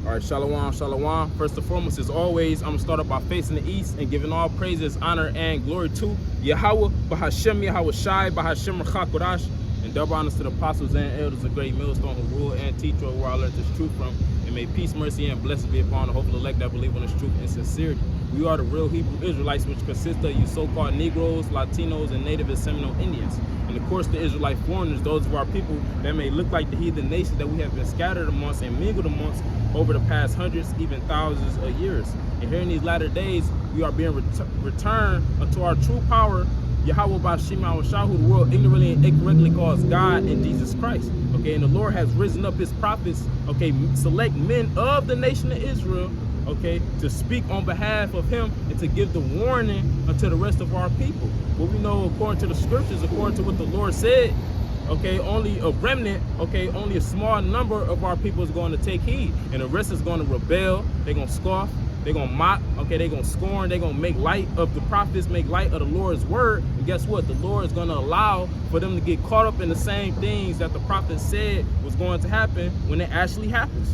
All right, shalom, shalom. First and foremost, as always, I'm going to start off by facing the east and giving all praises, honor, and glory to Yahweh, Bahashem Yahweh Shai, Bahashem Rachakodash, and double honors to the apostles and elders of great millstone who rule and teach over where I learned this truth from. And may peace, mercy, and blessings be upon the hopeful elect that believe in this truth and sincerity. We are the real Hebrew Israelites, which consist of you so-called Negroes, Latinos, and Native and Seminole Indians. And of course, the Israelite foreigners, those of our people that may look like the heathen nations that we have been scattered amongst and mingled amongst over the past hundreds, even thousands of years. And here in these latter days, we are being returned unto our true power, Yahweh Bashim Shah, who the world ignorantly and incorrectly calls God and Jesus Christ. Okay, and the Lord has risen up his prophets, okay, select men of the nation of Israel, okay, to speak on behalf of him and to give the warning unto the rest of our people. What we know according to the scriptures, according to what the Lord said, okay, only a remnant, okay, only a small number of our people is going to take heed, and the rest is going to rebel. They're going to scoff, they're going to mock, okay, they're going to scorn, they're going to make light of the prophets, make light of the Lord's word. And guess what? The Lord is going to allow for them to get caught up in the same things that the prophet said was going to happen when it actually happens.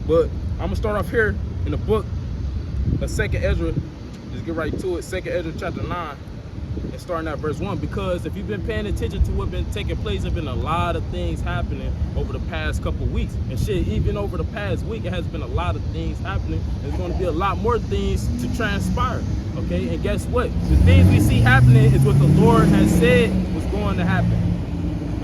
But I'm going to start off here in the book of 2nd Ezra. Just get right to it. 2nd Ezra chapter 9. And starting at verse 1, because if you've been paying attention to what's been taking place, there's been a lot of things happening over the past couple weeks. And shit, even over the past week, it has been a lot of things happening. There's going to be a lot more things to transpire. Okay, and guess what? The things we see happening is what the Lord has said was going to happen.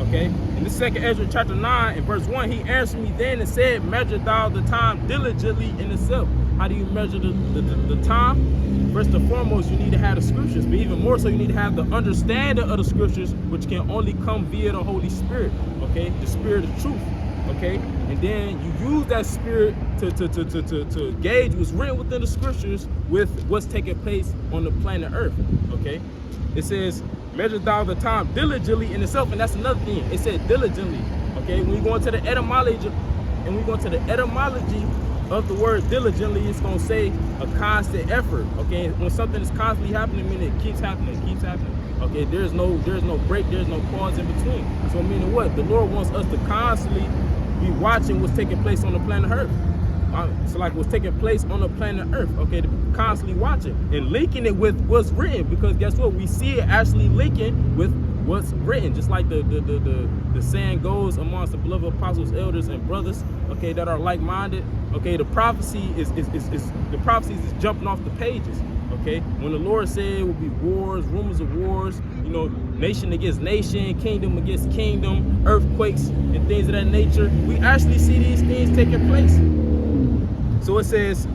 Okay, in the 2nd Ezra chapter 9 and verse 1, he answered me then and said, measure thou the time diligently in itself. How do you measure the time? First and foremost, you need to have the scriptures, but even more so, you need to have the understanding of the scriptures, which can only come via the Holy Spirit, okay? The spirit of truth, okay? And then you use that spirit to gauge what's written within the scriptures with what's taking place on the planet Earth, okay? It says, measure thou the time diligently in itself, and that's another thing. It said diligently, okay? When we go into the etymology, of the word diligently, it's going to say a constant effort, okay? When something is constantly happening, meaning it keeps happening, okay? There's no break, there's no pause in between. So meaning what? The Lord wants us to constantly be watching what's taking place on the planet Earth. So like what's taking place on the planet Earth, okay? To be constantly watching and linking it with what's written, because guess what? We see it actually linking with what's written, just like the saying goes amongst the beloved apostles, elders, and brothers, okay, that are like-minded. Okay, the prophecy is jumping off the pages. Okay, when the Lord said it would be wars, rumors of wars, you know, nation against nation, kingdom against kingdom, earthquakes, and things of that nature, we actually see these things taking place. So it says,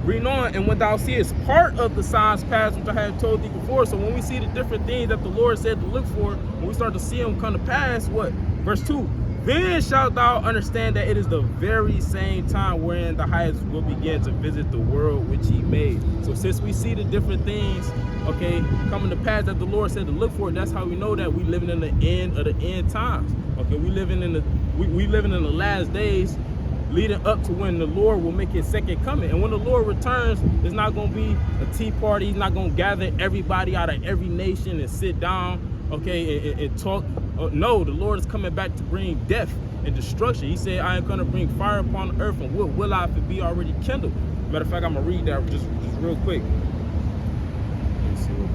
read on, and when thou seest part of the signs past, which I had told thee before. So when we see the different things that the Lord said to look for, when we start to see them come to pass, what? Verse 2, then shalt thou understand that it is the very same time wherein the highest will begin to visit the world which he made. So since we see the different things, okay, coming to pass that the Lord said to look for, that's how we know that we living in the end of the end times. Okay, we living in the last days, leading up to when the Lord will make his second coming. And when the Lord returns, it's not going to be a tea party. He's not going to gather everybody out of every nation and sit down, okay, and talk. No, the Lord is coming back to bring death and destruction. He said, I am going to bring fire upon the earth, and what will I if it be already kindled? Matter of fact, I'm going to read that just real quick. Let's see real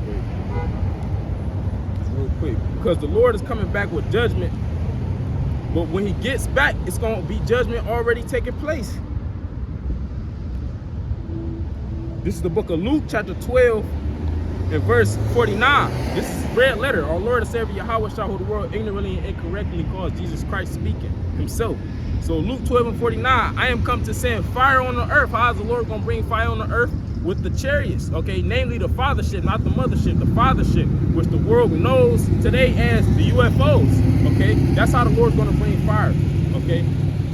quick. Because the Lord is coming back with judgment. But when he gets back, it's going to be judgment already taking place. This is the book of Luke, chapter 12, and verse 49. This is red letter. Our Lord and Savior Yahweh Shah, who the world ignorantly and incorrectly calls Jesus Christ speaking himself. So Luke 12 and 49, I am come to send fire on the earth. How is the Lord going to bring fire on the earth? With the chariots, okay, namely the fathership, not the mothership, the fathership, which the world knows today as the UFOs, okay? That's how the Lord's going to bring fire, okay?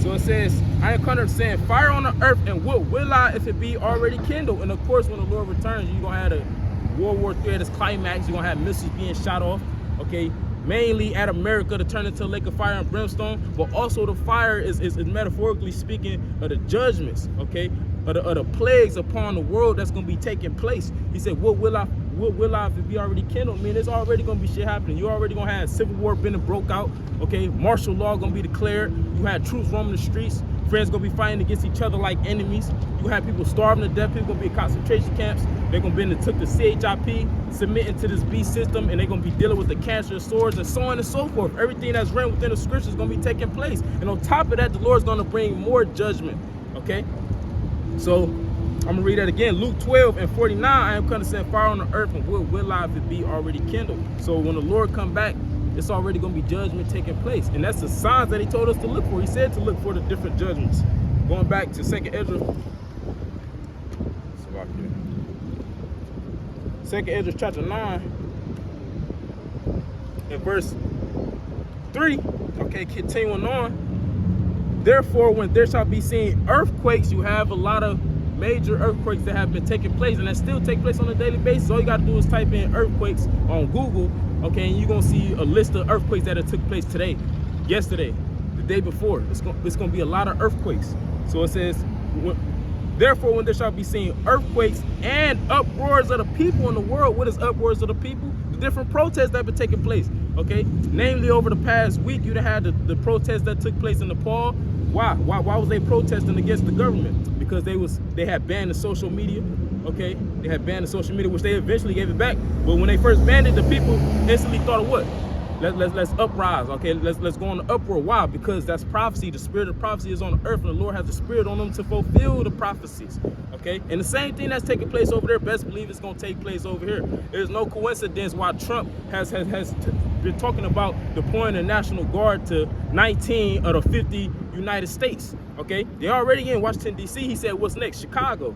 So it says, I am come to send fire on the earth, and what will I if it be already kindled? And of course, when the Lord returns, you're going to have a World War III at its climax. You're going to have missiles being shot off, okay? Mainly at America to turn into a lake of fire and brimstone, but also the fire is metaphorically speaking of the judgments, okay? Of the plagues upon the world that's going to be taking place. He said, what will I if it be already kindled? I mean, it's already going to be shit happening. You're already going to have civil war been and broke out, okay? Martial law going to be declared. You had troops roaming the streets. Friends gonna be fighting against each other like enemies. You have people starving to death. People gonna be in concentration camps. They're gonna be took the CHIP, submitting to this beast system, and they're gonna be dealing with the cancerous swords and so on and so forth. Everything that's written within the scriptures is gonna be taking place. And on top of that, the Lord's gonna bring more judgment. Okay? So I'm gonna read that again. Luke 12:49. I am gonna send fire on the earth, and wood will live it be already kindled. So when the Lord come back, it's already gonna be judgment taking place. And that's the signs that he told us to look for. He said to look for the different judgments. Going back to 2nd Ezra. 2nd Ezra chapter 9 and verse 3. Okay, continuing on. Therefore, when there shall be seen earthquakes, you have a lot of major earthquakes that have been taking place and that still take place on a daily basis. All you got to do is type in earthquakes on Google, okay, and you're going to see a list of earthquakes that have took place today, yesterday, the day before. It's going to be a lot of earthquakes. So it says, therefore, when there shall be seen earthquakes and uproars of the people in the world. What is uproars of the people? The different protests that have been taking place, okay? Namely, over the past week, you had the protests that took place in Nepal. Why was they protesting against the government? Because they had banned the social media, okay? They had banned the social media, which they eventually gave it back. But when they first banned it, the people instantly thought of what? Let's uprise, okay? Let's go on the uproar. Why? Because that's prophecy. The spirit of prophecy is on the earth, and the Lord has the spirit on them to fulfill the prophecies, okay? And the same thing that's taking place over there, best believe it's going to take place over here. There's no coincidence why Trump has been talking about deploying the National Guard to 19 of the 50 United States, okay? They're already in Washington, D.C. He said, what's next? Chicago.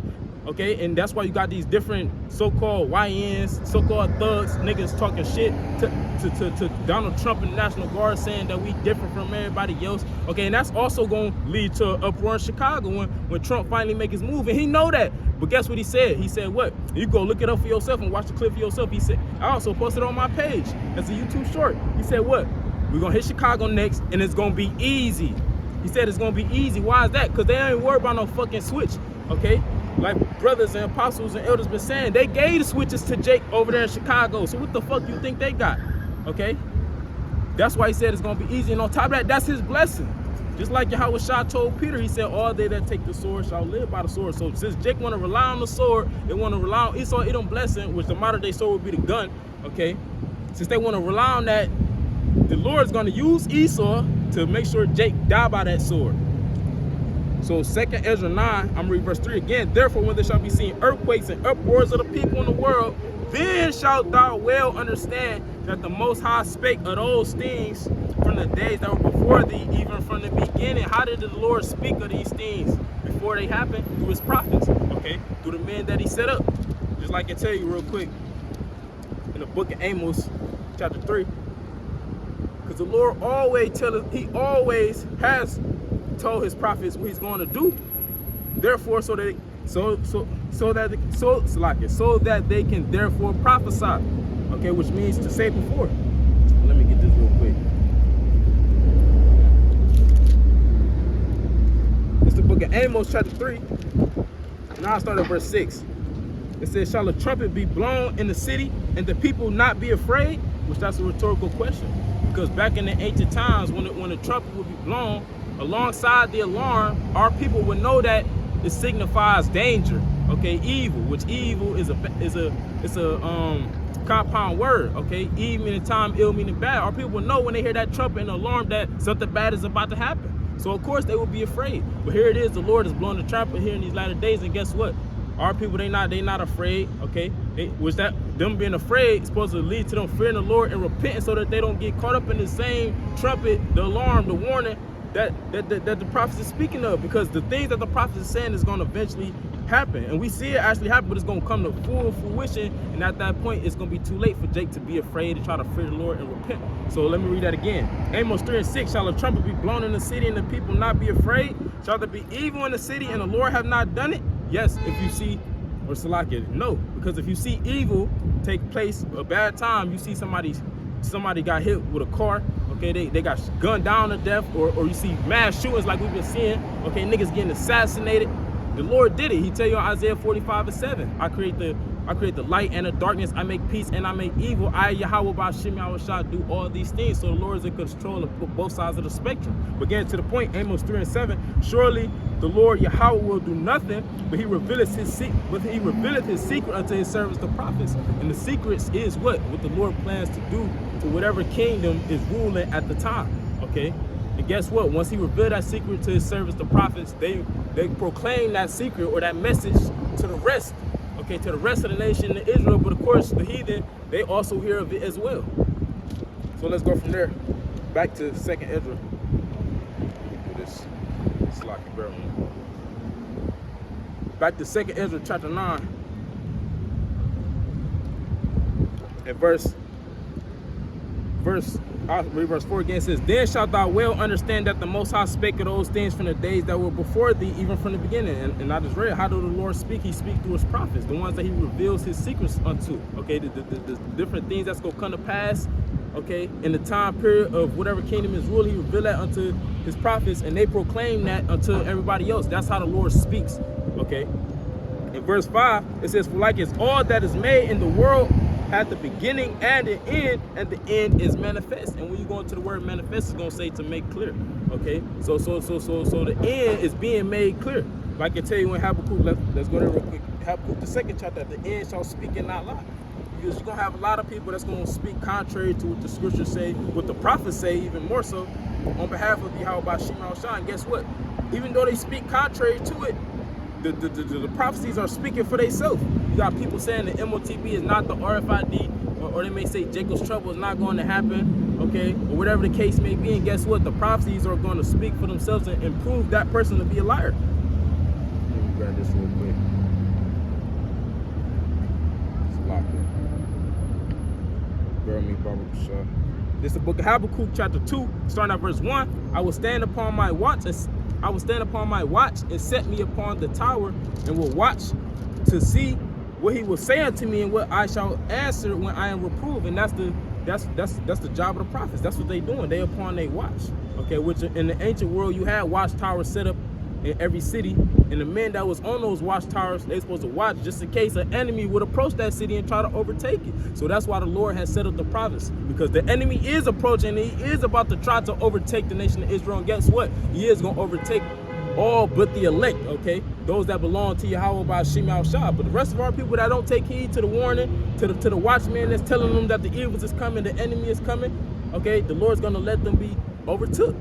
Okay, and that's why you got these different so-called YNs, so-called thugs, niggas talking shit to Donald Trump and the National Guard, saying that we different from everybody else. Okay, and that's also going to lead to an uproar in Chicago when Trump finally make his move, and he know that. But guess what he said? He said what? You go look it up for yourself and watch the clip for yourself. He said, I also posted it on my page as a YouTube short. He said what? We're going to hit Chicago next, and it's going to be easy. He said it's going to be easy. Why is that? Because they ain't worried about no fucking switch, okay? Like brothers and apostles and elders been saying, they gave the switches to Jake over there in Chicago. So what the fuck you think they got? Okay? That's why he said it's going to be easy. And on top of that, that's his blessing. Just like Yahweh Shah told Peter, he said, all they that take the sword shall live by the sword. So since Jake want to rely on the sword, they want to rely on Esau, Edom blessing, which the modern day sword would be the gun. Okay? Since they want to rely on that, the Lord's going to use Esau to make sure Jake die by that sword. So 2nd Ezra 9, I'm going to read verse 3 again. Therefore, when there shall be seen earthquakes and uproars of the people in the world, then shalt thou well understand that the Most High spake of those things from the days that were before thee, even from the beginning. How did the Lord speak of these things before they happened? Through his prophets, okay? Through the men that he set up. Just like I tell you real quick, in the book of Amos, chapter 3, because the Lord always tells us, he always has told his prophets what he's going to do. Therefore, so that they can therefore prophesy. Okay, which means to say before. Let me get this real quick. It's the book of Amos, chapter 3. Now I start at verse 6. It says, shall a trumpet be blown in the city and the people not be afraid? Which that's a rhetorical question. Because back in the ancient times, when the trumpet would be blown, alongside the alarm, our people would know that it signifies danger, okay, evil, which evil is a compound word, okay, evil meaning time, ill meaning bad. Our people would know when they hear that trumpet and alarm that something bad is about to happen. So of course they would be afraid. But here it is, the Lord is blowing the trumpet here in these latter days, and guess what? Our people, they not afraid, okay? Them being afraid is supposed to lead to them fearing the Lord and repenting, so that they don't get caught up in the same trumpet, the alarm, the warning that the prophets is speaking of, because the things that the prophets is saying is going to eventually happen, and we see it actually happen, but it's going to come to full fruition, and at that point it's going to be too late for Jake to be afraid and try to fear the Lord and repent. So let me read that again. Amos 3 and 6, shall a trumpet be blown in the city and the people not be afraid? Shall there be evil in the city and the Lord have not done it? Yes, if you see, or Salakia, no, because if you see evil take place, a bad time, you see somebody got hit with a car, okay, they got gunned down to death, or you see mass shootings like we've been seeing, okay, niggas getting assassinated. The Lord did it. He tell you in Isaiah 45 and 7, I create the I create the light and the darkness. I make peace and I make evil. I, Yahweh Ba'Shem Yahushua, do all these things. So the Lord is in control of both sides of the spectrum. But getting to the point, Amos 3 and 7, surely the Lord Yahweh will do nothing, but he revealeth his secret unto his servants, the prophets. And the secrets is what the Lord plans to do to whatever kingdom is ruling at the time. Okay? And guess what? Once he revealed that secret to his servants, the prophets, they proclaim that secret or that message to the rest. Okay, to the rest of the nation of Israel, but of course the heathen, they also hear of it as well. So let's go from there back to 2nd Ezra. Do this. Slocky, bear with me. Back to 2nd Ezra chapter 9 and I'll read verse 4 again. It says, then shalt thou well understand that the Most High spake of those things from the days that were before thee, even from the beginning. And I just read, how do the Lord speak? He speaks through his prophets, the ones that he reveals his secrets unto. Okay, the different things that's going to come to pass, okay, in the time period of whatever kingdom is ruling, he revealed that unto his prophets, and they proclaim that unto everybody else. That's how the Lord speaks, okay. In verse 5, it says, for like as all that is made in the world had the beginning and the end is manifest. And when you go into the word manifest, it's gonna say to make clear. Okay, so the end is being made clear. If I can tell you in Habakkuk, let's go there real quick. Habakkuk, the 2nd chapter, at the end shall speak and not lie. Because you're gonna have a lot of people that's gonna speak contrary to what the scriptures say, what the prophets say, even more so, on behalf of Yahweh Ba'Shem Yahushua. And guess what? Even though they speak contrary to it, the prophecies are speaking for themselves. You got people saying the MOTB is not the RFID, or they may say Jacob's trouble is not going to happen, okay, or whatever the case may be. And guess what? The prophecies are going to speak for themselves and prove that person to be a liar. Let me grab this real quick. It's locked in. Bear with me, Barbara Shaw. This is the book of Habakkuk, chapter 2, starting at verse 1. I will stand upon my watch and set me upon the tower, and will watch to see what he will say unto me and what I shall answer when I am reproved. And that's the job of the prophets. That's what they doing. They upon their watch. Okay, which in the ancient world you had watchtowers set up in every city, and the men that was on those watchtowers, they supposed to watch just in case an enemy would approach that city and try to overtake it. So that's why the Lord has set up the prophets, because the enemy is approaching, and he is about to try to overtake the nation of Israel. And guess what? He is going to overtake all but the elect, okay? Those that belong to Yahweh Ba'Shem Yahushua. But the rest of our people that don't take heed to the warning, to the watchman that's telling them that the evil is coming, the enemy is coming, okay, the Lord's going to let them be overtook.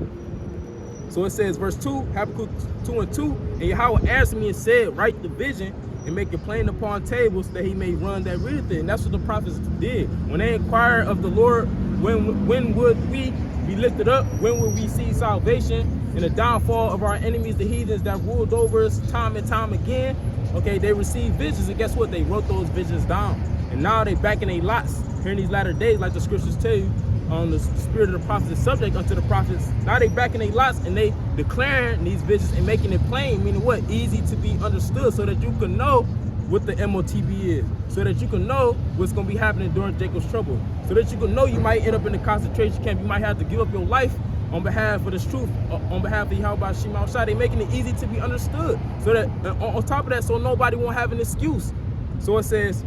So it says, verse 2, Habakkuk 2 and 2, and Yahweh answered me and said, write the vision and make it plain upon tables, that he may run that readeth it. And that's what the prophets did. When they inquired of the Lord, when would we be lifted up? When will we see salvation and the downfall of our enemies, the heathens that ruled over us time and time again? Okay, they received visions, and guess what? They wrote those visions down. And now they back in their lots. Here in these latter days, like the scriptures tell you, the spirit of the prophets is subject unto the prophets. Now they back in their lots, and they declaring these visions and making it plain, meaning what? Easy to be understood, so that you can know what the MOTB is, so that you can know what's going to be happening during Jacob's trouble, so that you can know you might end up in the concentration camp. You might have to give up your life on behalf of this truth, on behalf of Yahweh Ba'Shem Yahushua. They're making it easy to be understood, so that on top of that, so nobody won't have an excuse. So it says,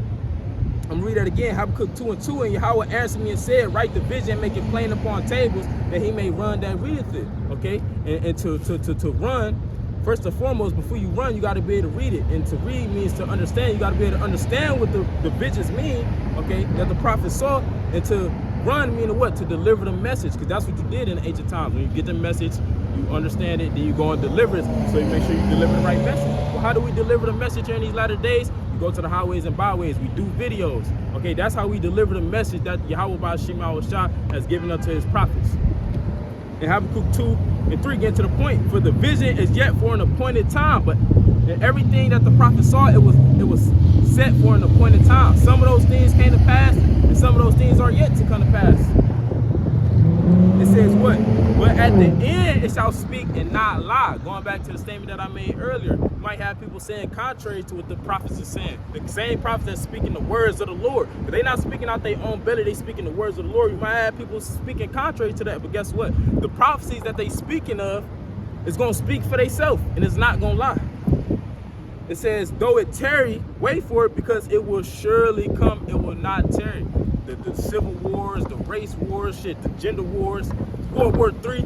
I'm reading that again, Habakkuk 2 and 2, and Yahweh answered me and said, write the vision and make it plain upon tables, that he may run that readeth it. Okay, and to run, first and foremost, before you run, you got to be able to read it. And to read means to understand. You got to be able to understand what the visions mean, okay, that the prophet saw. And to run meaning what? To deliver the message, because that's what you did in the ancient times. When you get the message, you understand it, then you go and deliver it. So you make sure you deliver the right message. Well, how do we deliver the message here in these latter days? We go to the highways and byways. We do videos. Okay, that's how we deliver the message that Yahweh Ba'Shem Yahushua has given unto his prophets. In Habakkuk 2 and 3, get to the point. For the vision is yet for an appointed time, but in everything that the prophet saw, it was set for an appointed time. Some of those things came to pass, and some of those things are yet to come to pass. It says what? But at the end it shall speak and not lie. Going back to the statement that I made earlier, you might have people saying contrary to what the prophets are saying. The same prophets that's speaking the words of the Lord, but they're not speaking out their own belly, they speaking the words of the Lord. You might have people speaking contrary to that, but guess what? The prophecies that they speaking of is going to speak for themselves, and it's not going to lie. It says, though it tarry, wait for it, because it will surely come. It will not tarry. The civil wars, the race wars, the gender wars, World War III,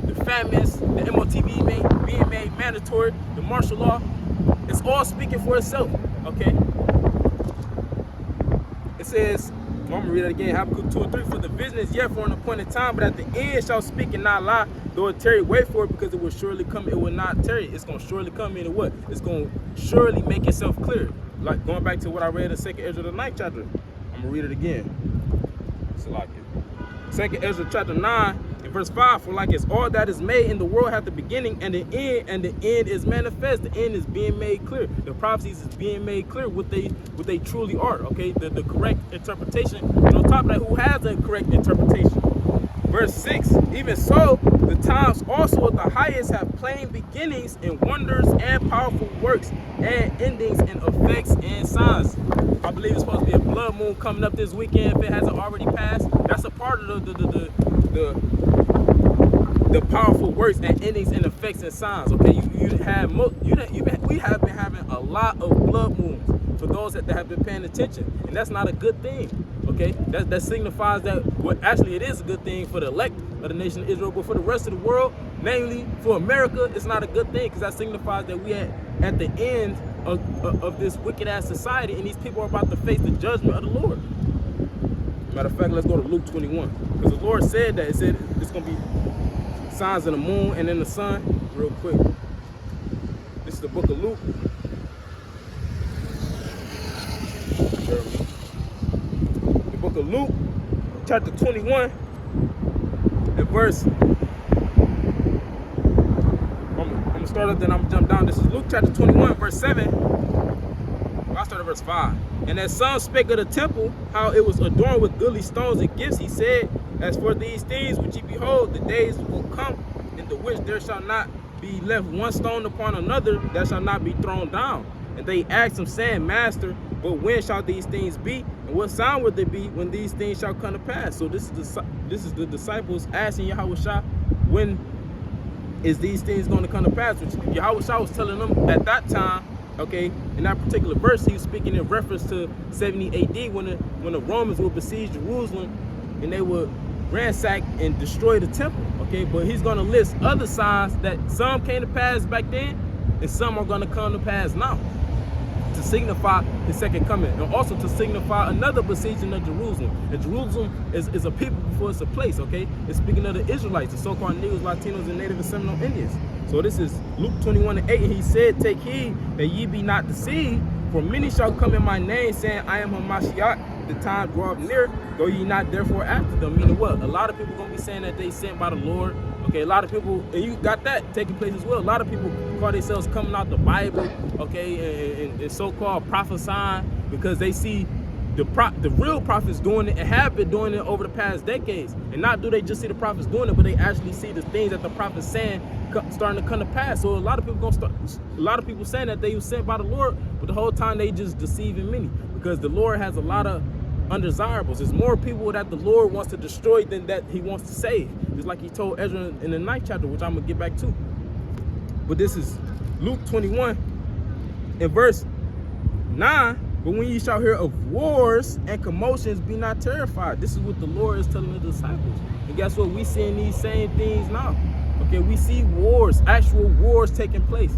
the famines, the MOTV being made mandatory, the martial law, it's all speaking for itself, okay? It says, I'm going to read it again, Habakkuk 2 and 3, for the vision is yet for an appointed time, but at the end shall speak and not lie. Though it tarry, wait for it, because it will surely come. It will not tarry. It's going to surely come into what? It's going to surely make itself clear. Like going back to what I read in 2nd Ezra, the 9th chapter. I'm going to read it again. So like it. 2nd Ezra chapter 9 and verse 5, for like as all that is made in the world hath the beginning and the end is manifest. The end is being made clear. The prophecies is being made clear what they truly are. Okay, the correct interpretation. And on top of that, who has a correct interpretation? Verse 6, even so, the times also of the highest have plain beginnings and wonders and powerful works and endings and effects and signs. I believe it's supposed to be a blood moon coming up this weekend if it hasn't already passed. That's a part of the powerful works and endings and effects and signs. Okay, we have been having a lot of blood moons for those that have been paying attention, and that's not a good thing. Okay, that signifies that actually it is a good thing for the elect of the nation of Israel, but for the rest of the world, namely for America, it's not a good thing, because that signifies that we at the end of this wicked ass society, and these people are about to face the judgment of the Lord. Matter of fact, let's go to Luke 21, because the Lord said that. It said it's going to be signs in the moon and in the sun. Real quick, this is the book of Luke. The book of Luke, chapter 21, and verse. I'm gonna start up, then I'm gonna jump down. This is Luke chapter 21, verse 7. I'll start at verse 5. And as some spake of the temple, how it was adorned with goodly stones and gifts, he said, as for these things which ye behold, the days will come, in the which there shall not be left one stone upon another that shall not be thrown down. And they asked him, saying, Master, but when shall these things be? And what sign will there be when these things shall come to pass? So this is the disciples asking Yahushua, when is these things going to come to pass? Which Yahushua was telling them at that time. Okay, in that particular verse, he was speaking in reference to 70 AD when the Romans would besiege Jerusalem and they would ransack and destroy the temple. Okay, but he's going to list other signs that some came to pass back then and some are going to come to pass now, to signify his second coming, and also to signify another besieging of Jerusalem. And Jerusalem is a people before it's a place. Okay, it's speaking of the Israelites, the so-called Negroes, Latinos, and Native and Seminole Indians. So this is Luke 21 and 8, and he said, take heed that ye be not deceived, for many shall come in my name, saying, I am Hamashiach, the time draweth near, go ye not therefore after them. Meaning what? A lot of people going to be saying that they sent by the Lord. Okay, a lot of people, and you got that taking place as well. A lot of people call themselves coming out the Bible, okay, and so-called prophesying, because they see the real prophets doing it and have been doing it over the past decades. And not do they just see the prophets doing it, but they actually see the things that the prophets saying starting to come to pass. So a lot of people saying that they were sent by the Lord, but the whole time they just deceiving many, because the Lord has a lot of undesirables. There's more people that the Lord wants to destroy than that he wants to save. Just like he told Ezra in the 9th chapter, which I'm gonna get back to. But this is Luke 21 in verse 9. But when ye shall hear of wars and commotions, be not terrified. This is what the Lord is telling the disciples. And guess what? We seeing these same things now. Okay, we see wars, actual wars taking place.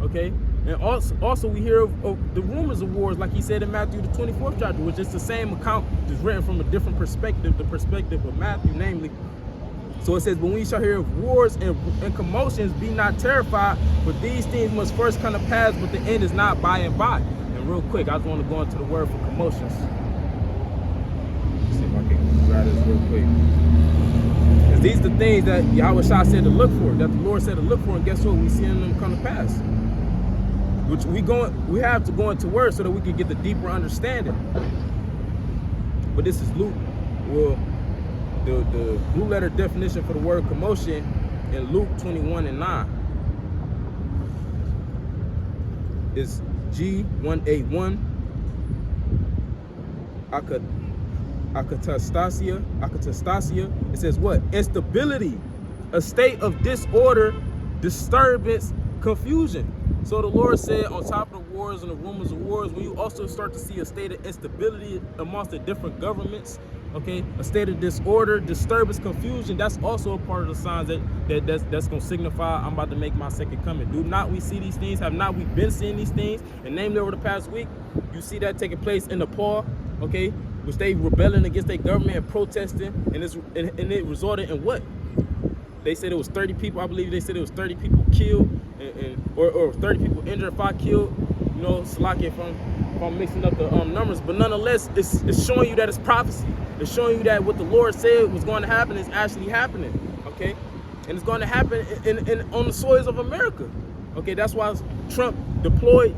Okay, and also we hear of the rumors of wars, like he said in Matthew the 24th chapter, which is the same account, just written from a different perspective, the perspective of Matthew, namely. So it says, but when you shall hear of wars and commotions, be not terrified, for these things must first come to pass, but the end is not by and by. And real quick, I just want to go into the word for commotions. Let's see if I can grab this real quick. Because these are the things that Yahushua said to look for, that the Lord said to look for, and guess what? We seeing them come to pass. Which we have to go into word so that we can get the deeper understanding. But this is Luke. Well, the blue letter definition for the word commotion in Luke 21 and 9 is G181 akatastasia. It says what? Instability, a state of disorder, disturbance, confusion. So the Lord said, on top of the wars and the rumors of wars, when you also start to see a state of instability amongst the different governments, okay, a state of disorder, disturbance, confusion, that's also a part of the signs that's going to signify I'm about to make my second coming. Do not we see these things? Have not we been seeing these things? And namely over the past week, you see that taking place in Nepal, okay, which they rebelling against their government and protesting, and it resulted in what? They said it was 30 people. I believe they said it was 30 people killed, or 30 people injured, 5 killed. You know, Salaki, if I'm mixing up the numbers, but nonetheless, it's showing you that it's prophecy. It's showing you that what the Lord said was going to happen is actually happening. Okay, and it's going to happen on the soils of America. Okay, that's why Trump deployed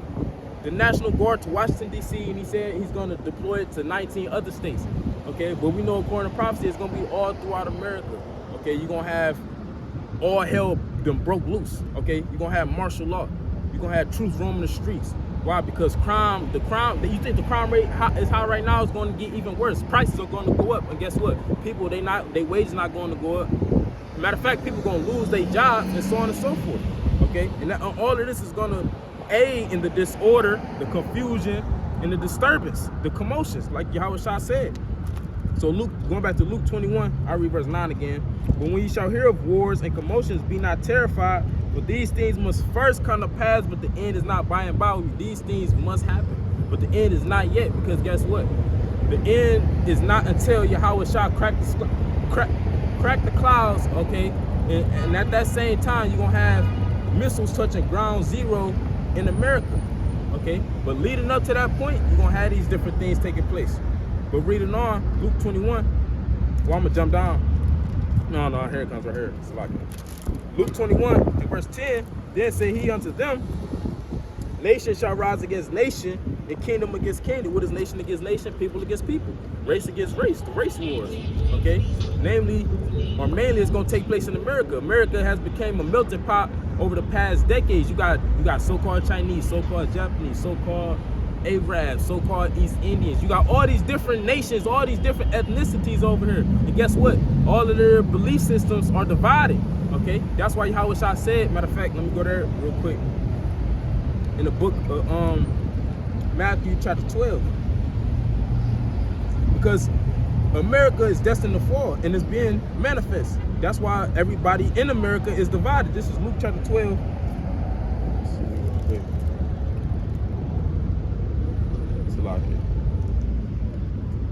the National Guard to Washington D.C. and he said he's going to deploy it to 19 other states. Okay, but we know according to prophecy, it's going to be all throughout America. Okay, you're going to have all hell done broke loose. Okay, you're gonna have martial law. You're gonna have troops roaming the streets. Why? Because you think the crime rate is high right now, is going to get even worse. Prices are going to go up, and guess what? People, their wages not going to go up. Matter of fact, people are going to lose their jobs and so on and so forth. Okay, and all of this is going to aid in the disorder, the confusion, and the disturbance, the commotions, like Yahweh Shah said. So Luke, going back to Luke 21, I read verse 9 again. But when you shall hear of wars and commotions, be not terrified, for these things must first come to pass, but the end is not by and by. These things must happen, but the end is not yet, because guess what? The end is not until Yahweh Shah crack the clouds, okay? And at that same time, you're going to have missiles touching ground zero in America, okay? But leading up to that point, you're going to have these different things taking place. But reading on, Luke 21, well, I'm going to jump down. No, here it comes right here. It's like Luke 21 and verse 10, then say he unto them, nation shall rise against nation, and kingdom against kingdom. What is nation against nation? People against people. Race against race. The race wars, okay? Mainly it's going to take place in America. America has become a melting pot over the past decades. You got so-called Chinese, so-called Japanese, so-called Arabs, so-called East Indians. You got all these different nations, all these different ethnicities over here. And guess what? All of their belief systems are divided. Okay? That's why Yahweh Shah said, matter of fact, let me go there real quick. In the book of Matthew chapter 12. Because America is destined to fall and it's being manifest. That's why everybody in America is divided. This is Luke chapter 12.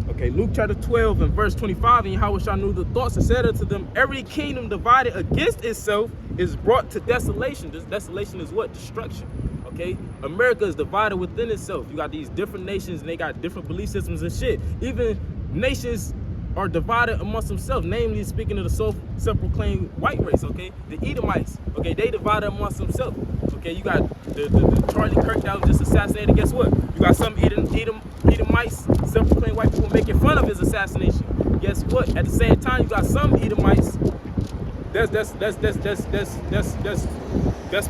Okay, Luke chapter 12 and verse 25, and Yahweh Shah knew the thoughts and said unto them, every kingdom divided against itself is brought to desolation. This desolation is what? Destruction. Okay, America is divided within itself. You got these different nations and they got different belief systems and shit. Even nations are divided amongst themselves, namely speaking of the self-proclaimed white race, okay? The Edomites, okay, they divided amongst themselves. Okay, you got the Charlie Kirk that was just assassinated. Guess what? You got some Edomites, self-proclaimed white people making fun of his assassination. Guess what? At the same time, you got some Edomites that's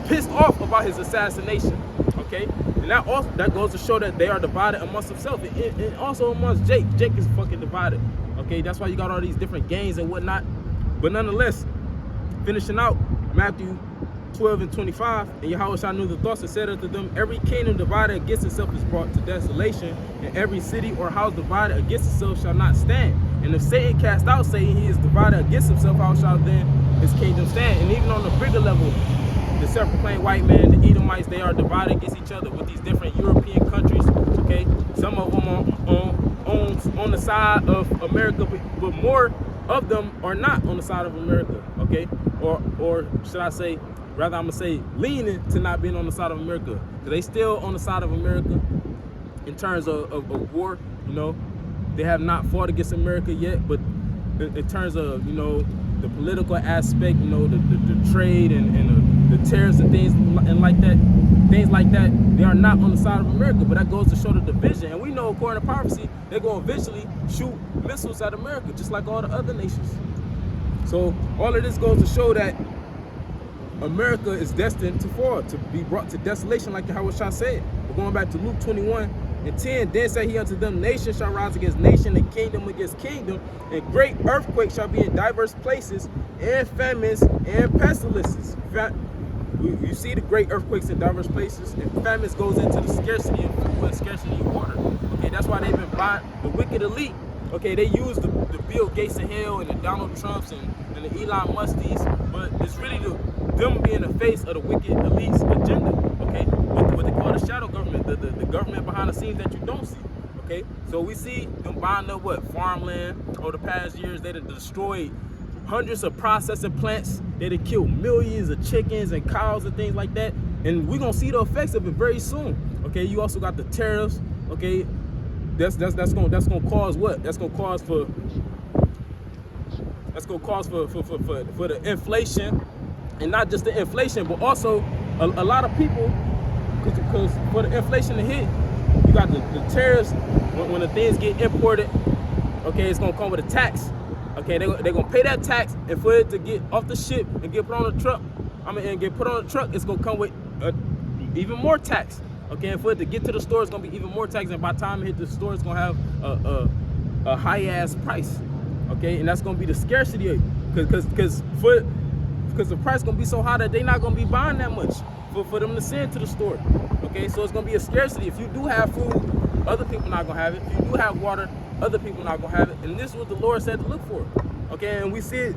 pissed off about his assassination. Okay, and that goes to show that they are divided amongst themselves, and also amongst Jake. Jake is fucking divided. Okay, that's why you got all these different gangs and whatnot. But nonetheless, finishing out Matthew 12 and 25, and Yahweh Shah knew the thoughts and said unto them, every kingdom divided against itself is brought to desolation, and every city or house divided against itself shall not stand. And if Satan cast out Satan, he is divided against himself, how shall then his kingdom stand? And even on the bigger level, the self-proclaimed white man, the Edomites, they are divided against each other with these different European countries. Okay, some of them are on the side of America, but more of them are not on the side of America. Okay, or should I say, rather I'm gonna say leaning to not being on the side of America, because they still on the side of America in terms of war. You know, they have not fought against America yet, but in terms of, you know, the political aspect, you know, the trade and the tariffs and things like that, they are not on the side of America. But that goes to show the division. And we know, according to prophecy, they're going to eventually shoot missiles at America, just like all the other nations. So all of this goes to show that America is destined to fall, to be brought to desolation, like Yahweh Shah said. We're going back to Luke 21 and 10, then said he unto them, nation shall rise against nation, and kingdom against kingdom, and great earthquakes shall be in diverse places, and famines and pestilences. you see the great earthquakes in diverse places, and famines goes into the scarcity of food and scarcity of water. Okay, that's why they've been buying the wicked elite. Okay, they use the Bill Gates of hell and the Donald Trumps and the Elon Musties, but it's really them being the face of the wicked elite's agenda. Okay, what they call the shadow government, the government behind the scenes that you don't see. Okay, so we see them buying up farmland over the past years. They done destroyed hundreds of processing plants. They done killed millions of chickens and cows and things like that. And we're gonna see the effects of it very soon. Okay, you also got the tariffs. Okay, that's gonna cause what? That's gonna cause for the inflation, and not just the inflation, but also a lot of people, because for the inflation to hit, you got the tariffs. When the things get imported, okay, it's gonna come with a tax. Okay, they're gonna pay that tax, and for it to get off the ship and get put on the truck, and get put on the truck, it's gonna come with even more tax. Okay, and for it to get to the store, it's gonna be even more tax, and by the time it hit the store, it's gonna have a high ass price. Okay, and that's gonna be the scarcity, because the price gonna be so high that they're not gonna be buying that much for them to send to the store. Okay, so it's gonna be a scarcity. If you do have food, other people not gonna have it. If you do have water, other people not gonna have it. And this is what the Lord said to look for. Okay, and we see it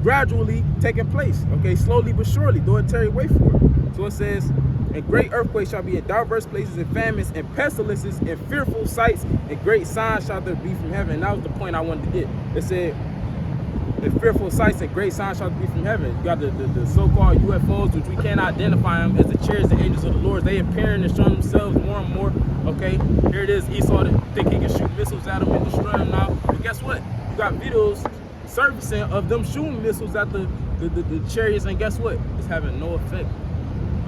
gradually taking place. Okay, slowly but surely, though it tarry, wait for it. So it says, and great earthquakes shall be in diverse places, and famines, and pestilences, and fearful sights, and great signs shall there be from heaven. And that was the point I wanted to get. It said, the fearful sights and great signs shall be from heaven. You got the so-called UFOs, which we can't identify them as the chariots and angels of the Lord. They appearing and showing themselves more and more. Okay, here it is. Esau think he can shoot missiles at them and destroy them now. But guess what? You got videos surfacing of them shooting missiles at the chariots, and guess what? It's having no effect.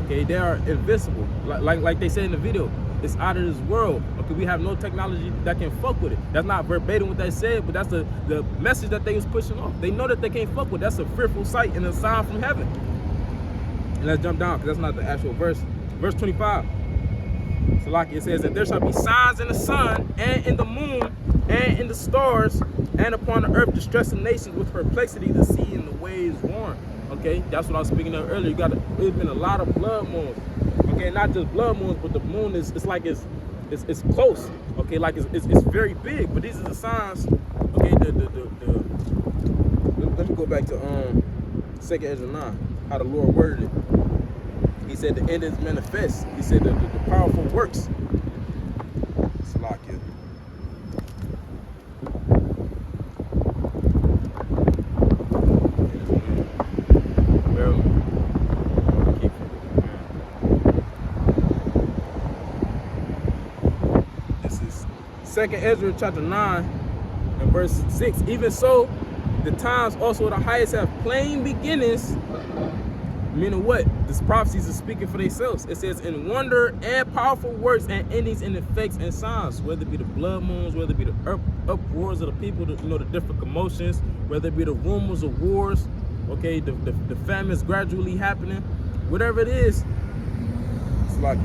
Okay, they are invincible. Like they said in the video, it's out of this world. Okay, we have no technology that can fuck with it. That's not verbatim what they said, but that's the message that they was pushing off. They know that they can't fuck with it. That's a fearful sight and a sign from heaven. And let's jump down, because that's not the actual verse. Verse 25. So like it says that there shall be signs in the sun and in the moon and in the stars, and upon the earth distress of nations with perplexity, the sea and the waves roaring. Okay, that's what I was speaking of earlier. There's been a lot of blood moons. Okay, not just blood moons, but the moon is it's close. Okay, like it's very big. But these are the signs. Okay, let me go back to 2 Ezra 9, how the Lord worded it. He said the end is manifest. He said the powerful works. Salakia. This is 2 Ezra chapter 9 and verse 6. Even so, the times also of the highest have plain beginnings. Meaning what? These prophecies are speaking for themselves. It says, in wonder and powerful works and endings and effects and signs, whether it be the blood moons, whether it be the uproars of the people, the different commotions, whether it be the rumors of wars, okay, the famines gradually happening, whatever it is, it's like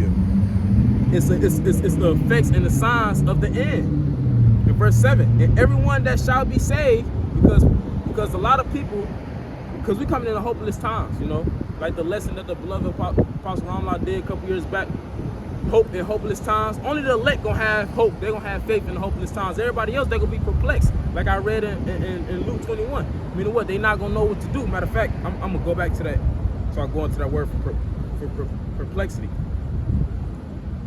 it's the effects and the signs of the end. In verse 7, and everyone that shall be saved, because a lot of people, because we coming in a hopeless times, like the lesson that the beloved Apostle Ramla did a couple years back. Hope in hopeless times. Only the elect gonna have hope. They're gonna have faith in the hopeless times. Everybody else, they're gonna be perplexed. Like I read in Luke 21. Meaning what? They're not gonna know what to do. Matter of fact, I'm gonna go back to that. So I go into that word for perplexity.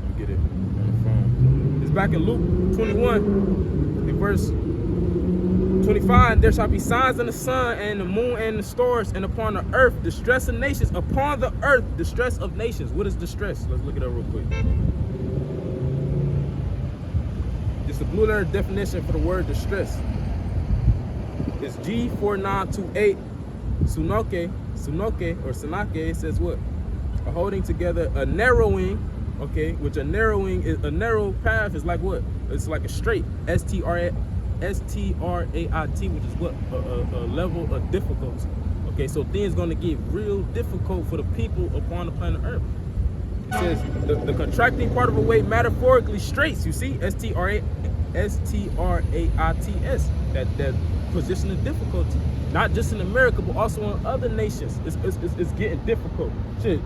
Let me get it on the phone. It's back in Luke 21, in verse 25, there shall be signs in the sun and the moon and the stars, and upon the earth distress of nations. Upon the earth distress of nations. What is distress? Let's look it up real quick. Just a blue letter definition for the word distress. It's G4928 sunoke or sanake. It says what? A holding together, a narrowing. Okay, which a narrowing is a narrow path is like what? It's like a straight. STRAIT, which is what? A level of difficulty. Okay, so things gonna get real difficult for the people upon the planet Earth. It says the contracting part of a way metaphorically straits. You see, STRAITS. That position of difficulty, not just in America, but also in other nations. It's getting difficult. Shit,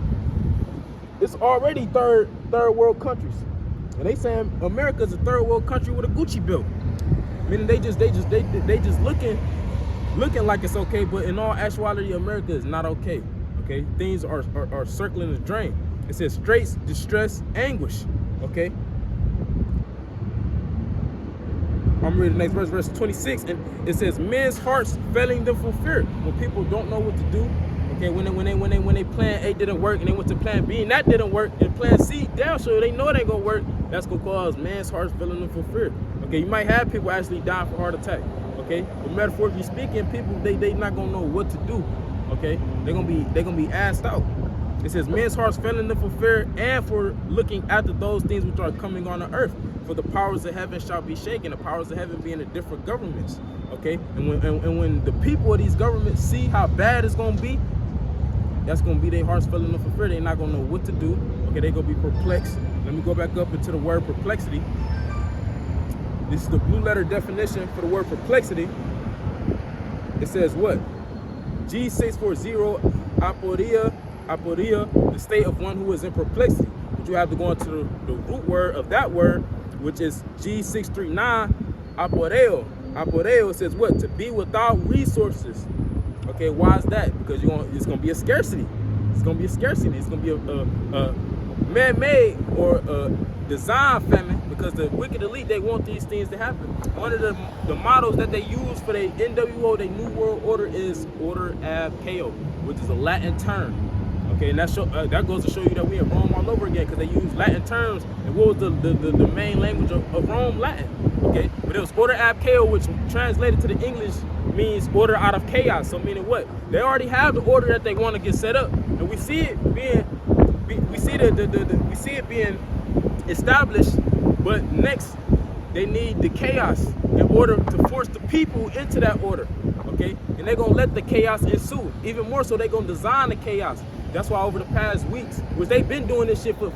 it's already third world countries, and they saying America's a third world country with a Gucci belt. Meaning they just looking like it's okay, but in all actuality, America is not okay. Okay, things are circling the drain. It says straits, distress, anguish. Okay. I'm reading the next verse, verse 26, and it says, men's hearts failing them for fear. When people don't know what to do, okay, when they plan A didn't work and they went to plan B and that didn't work, and plan C down, so they know it ain't gonna work, that's gonna cause man's hearts failing them for fear. Okay, you might have people actually dying for heart attack. Okay, but metaphorically speaking, people they not gonna know what to do. Okay, they're gonna be asked out. It says, men's hearts failing them for fear and for looking after those things which are coming on the earth. For the powers of heaven shall be shaken. The powers of heaven being the different governments. Okay, and when the people of these governments see how bad it's gonna be, that's gonna be their hearts failing them for fear. They're not gonna know what to do. Okay, they're gonna be perplexed. Let me go back up into the word perplexity. This is the blue letter definition for the word perplexity. It says what? G640 aporia, the state of one who is in perplexity. But you have to go into the root word of that word, which is G639 aporeo. Aporeo says what? To be without resources. Okay, why is that? Because it's gonna be a scarcity. It's gonna be a scarcity. It's gonna be a man-made or a design famine, because the wicked elite, they want these things to happen. One of the models that they use for their NWO, their New World Order, is Order Ab Chaos, which is a Latin term. Okay, and that goes to show you that we in Rome all over again, because they use Latin terms. And what was the main language of Rome? Latin. Okay, but it was Order Ab Chaos, which translated to the English means order out of chaos. So meaning what? They already have the order that they want to get set up, and we see it being being established. But next, they need the chaos in order to force the people into that order. Okay, and they're gonna let the chaos ensue. Even more so, they're gonna design the chaos. That's why over the past weeks, which they've been doing this shit for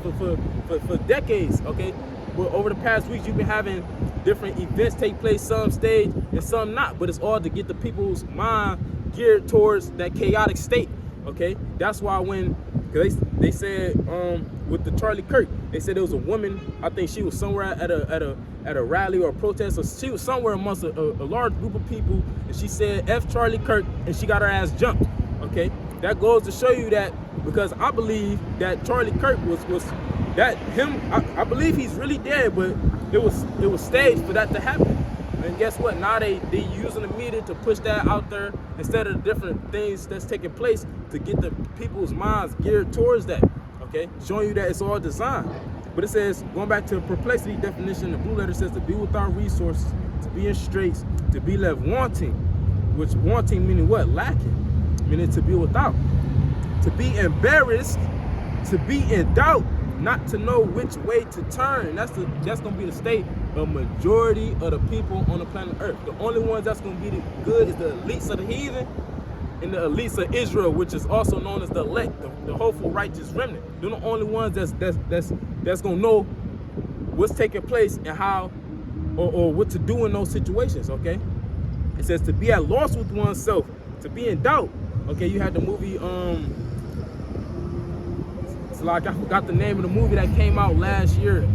decades, okay? But over the past weeks, you've been having different events take place, some stage and some not. But it's all to get the people's mind geared towards that chaotic state, okay? That's why when they said with the Charlie Kirk, they said there was a woman. I think she was somewhere at a rally or a protest, or she was somewhere amongst a large group of people, and she said F Charlie Kirk, and she got her ass jumped. Okay, that goes to show you that, because I believe that Charlie Kirk was that him. I believe he's really dead, but it was staged for that to happen. And guess what? Now they using the media to push that out there instead of the different things that's taking place to get the people's minds geared towards that. Okay, showing you that it's all designed. But it says, going back to the perplexity definition, the blue letter says to be without resources, to be in straits, to be left wanting, which wanting meaning what? Lacking, meaning to be without, to be embarrassed, to be in doubt, not to know which way to turn. That's gonna be the state of majority of the people on the planet Earth. The only ones that's gonna be good is the elites of the heathen and the elites of Israel, which is also known as the elect, the hopeful righteous remnant. They're the only ones that's gonna know what's taking place and how or what to do in those situations. Okay, it says to be at loss with oneself, to be in doubt. Okay, you had the movie it's like, I forgot the name of the movie that came out last year,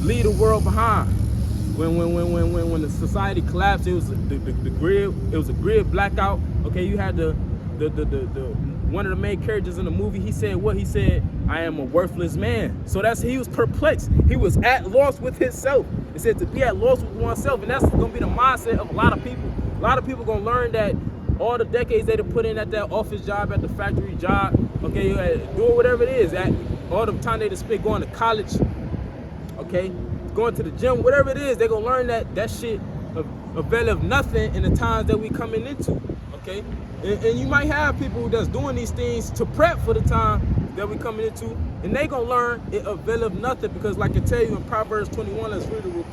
Leave the World Behind. When the society collapsed, it was the grid. It was a grid blackout. Okay, you had the one of the main characters in the movie. He said what? He said, "I am a worthless man." So he was perplexed. He was at loss with himself. It said to be at loss with oneself, and that's gonna be the mindset of a lot of people. A lot of people gonna learn that all the decades they put in at that office job, at the factory job, okay, doing whatever it is, at all the time they spent going to college, okay, going to the gym, whatever it is, they're gonna learn that shit availeth nothing in the times that we coming into, okay? And you might have people that's doing these things to prep for the time that we coming into, and they gonna learn it availeth nothing, because like I tell you in Proverbs 21, let's read it real quick.